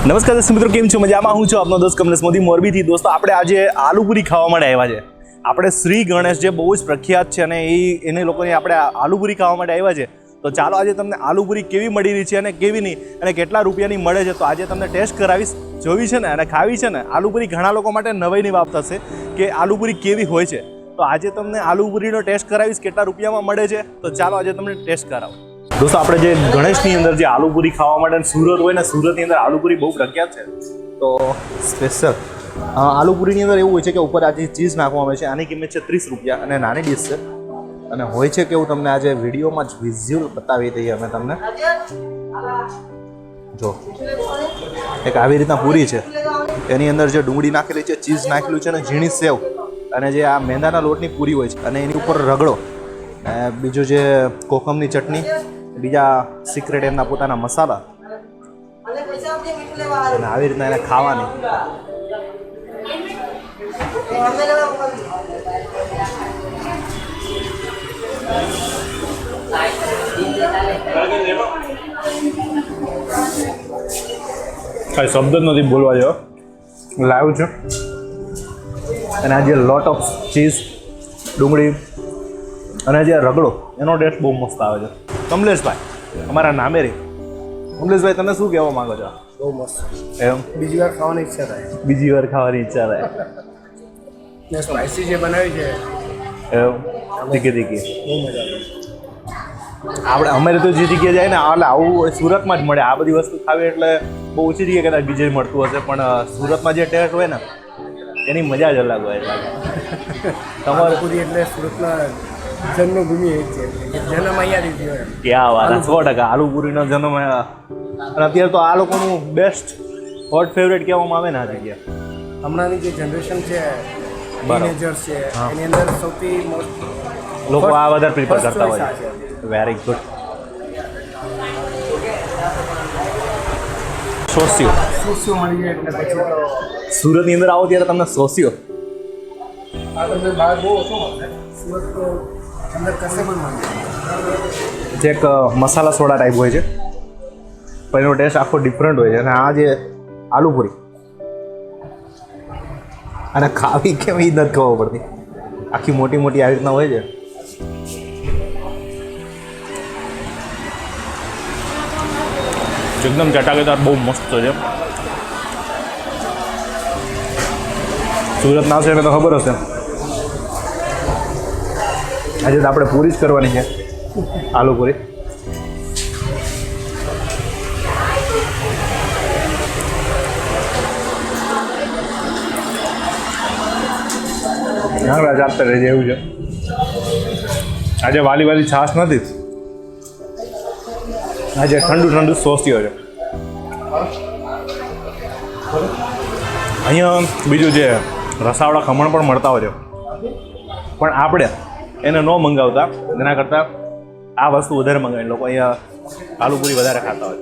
નમસ્કાર દર્શક મિત્રો, કેમ છો? મજામાં હું છું આપનો દોસ્ત કમલેશ મોદી મોરબીથી. દોસ્તો આપણે આજે આલુપુરી ખાવા માટે આવ્યા છે. આપણે શ્રી ગણેશ જે બહુ જ પ્રખ્યાત છે અને એને લોકોની આપણે આલુપુરી ખાવા માટે આવ્યા છે. તો ચાલો આજે તમને આલુપુરી કેવી મળી રહી છે અને કેવી નહીં અને કેટલા રૂપિયાની મળે છે તો આજે તમને ટેસ્ટ કરાવીશ. જોવી છે ને અને ખાવી છે ને. આલુપુરી ઘણા લોકો માટે નવાઈની વાત થશે કે આલુપુરી કેવી હોય છે. તો આજે તમને આલુપુરીનો ટેસ્ટ કરાવીશ, કેટલા રૂપિયામાં મળે છે. તો ચાલો આજે તમને ટેસ્ટ કરાવો. દોસ્તો આપણે જે ગણેશની અંદર જે આલુપુરી ખાવા માટે સુરત હોય ને, સુરતની અંદર આલુપુરી બહુ પ્રખ્યાત છે. તો સ્પેશિયલ આલુપુરીની અંદર એવું હોય છે કે ઉપર આજે ચીઝ નાખવામાં આવે છે. આની કિંમત છે 30 રૂપિયા અને નાની ડીશ છે. અને હોય છે કે હું તમને આજે વિડીયોમાં જ વિઝ્યુઅલ બતાવી દઈએ અમે તમને. જો એક આવી રીતના પૂરી છે, એની અંદર જે ડુંગળી નાખેલી છે, ચીઝ નાખેલું છે અને ઝીણી સેવ અને જે આ મેંદાના લોટની પૂરી હોય છે અને એની ઉપર રગડો, બીજું જે કોકમની ચટણી, બીજા સિક્રેટ એમના પોતાના મસાલા અને આવી રીતના એને ખાવાની. કઈ શબ્દ જ નથી બોલવા જેવો. લાવ્યું છે અને આ જે લોટ ઓફ ચીઝ, ડુંગળી અને જે રગડો, એનો ટેસ્ટ બહુ મસ્ત આવે છે. કમલેશભાઈ અમારા નામે રે. કમલેશભાઈ તમે શું કહેવા માંગો છો? બહુ મસ્ત. એમ બીજી વાર ખાવાની ઈચ્છા થાય. બીજી વાર ખાવાની ઈચ્છા થાય. ને સ્પાઇસી જે બનાવી છે એમ તીખી તીખી બહુ મજા આવે. આપણે અમારે તો જે જગ્યાએ જાય ને એટલે આવું સુરતમાં જ મળે. આ બધી વસ્તુ ખાવી એટલે બહુ ઓછી જગ્યાએ કદાચ બીજે મળતું હશે, પણ સુરતમાં જે ટેસ્ટ હોય ને એની મજા જ અલગ હોય. તમારે પૂરી એટલે સુરતના જન્મભૂમિ એ છે, જન્મ અહીંયાથી થયો એમ. ક્યાં વાત, 100% આલુપુરીનો જન્મ. અને અત્યારે તો આ લોકોનું બેસ્ટ હોટ ફેવરેટ કહેવામાં આવે ને આ જગ્યા. હમણાંની જે જનરેશન છે, ટીનેજર્સ છે, એની અંદર સૌથી મોસ્ટ લોકો આ વધારે પ્રિફર કરતા હોય. Very good. સોસિયો મળી જાય એટલે પછી તો સુરતની અંદર આવો ત્યારે તમને સોસિયો આ તમને બહાર બહુ ઓછો મળે. સુરત તો અંદર કશે પણ મળી જાય. જે એક મસાલા સોડા ટાઈપ હોય છે, પણ એનો ટેસ્ટ આખો ડિફરન્ટ હોય છે. અને આ જે આલુપુરી અને ખાવી કેમ એ નથી ખબર પડતી. આખી મોટી મોટી આવી રીતના હોય છે. એકદમ ચટાકેદાર, બહુ મસ્ત છે. સુરત ના છે એને તો ખબર હશે. આજે તો આપણે પૂરી જ કરવાની છે, આલુપુરી. ચાલતા રહેજે એવું છે. આજે વાલી વાલી છાશ નથી, આજે ઠંડુ ઠંડુ સોસિયો છે. અહીંયા બીજું જે રસાવાળા ખમણ પણ મળતા હોય છે, પણ આપણે એને ન મંગાવતા. એના કરતાં આ વસ્તુ વધારે મંગાવી. લોકો અહીંયા આલુપુરી વધારે ખાતા હોય.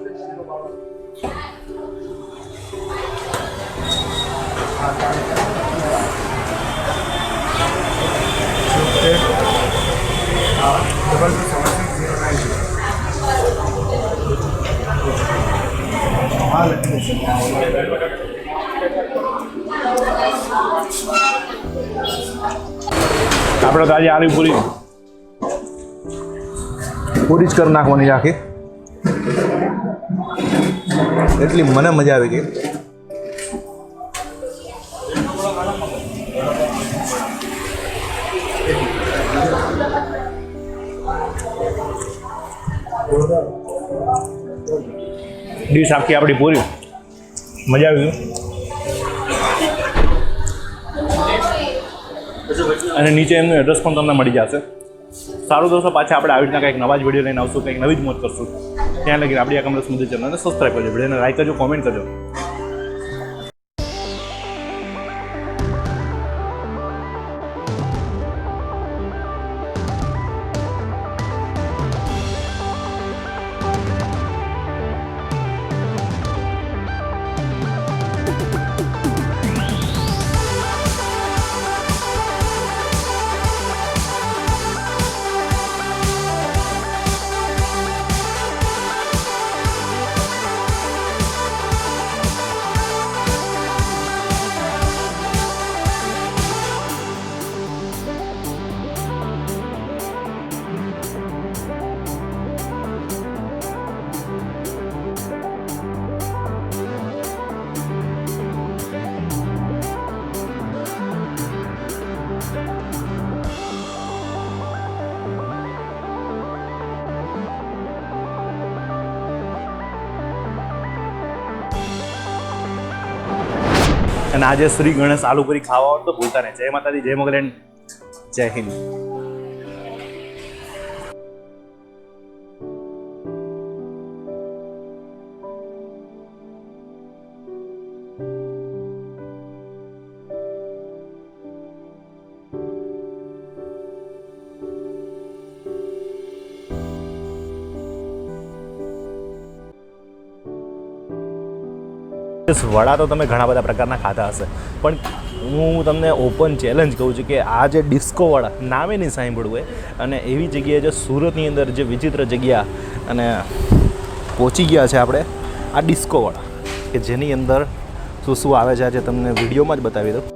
આપણે તો આજે આલુપુરી પૂરી જ કરી નાખવાની છે આખી. એટલી મને મજા આવી ગઈ. ડીશ આખી આપણી પૂરી, મજા આવી ગઈ. અને નીચે એમનું એડ્રેસ પણ તમને મળી જશે. સારું દોસ્તો, પાછા આપણે આવી રીતના કંઈક નવા જ વિડીયો લઈને આવશું, કંઈક નવી જ મોજ કરશું. ત્યાં લગી આપણી આ કમલેશ મોદી ચેનલને સબસ્ક્રાઈબ કરજો, વિડીયોને લાઈક કરજો, કોમેન્ટ કરજો. અને આજે શ્રી ગણેશ આલુપુરી ખાવા હોય તો ભૂલતા નહીં. જય માતાજી, જય મોગલેન્ડ, જય હિન્દ. વડા તો તમે ઘણા બધા પ્રકારના ખાતા હશે, પણ હું તમને ઓપન ચેલેન્જ કહું છું કે આ જે ડિસ્કો વડા નામે નહીં સાંભળ્યું હોય, અને એવી જગ્યાએ જે સુરતની અંદર જે વિચિત્ર જગ્યા અને પહોંચી ગયા છે આપણે આ ડિસ્કો વડા, કે જેની અંદર શું શું આવે છે આજે તમને વિડીયોમાં જ બતાવી દઉં.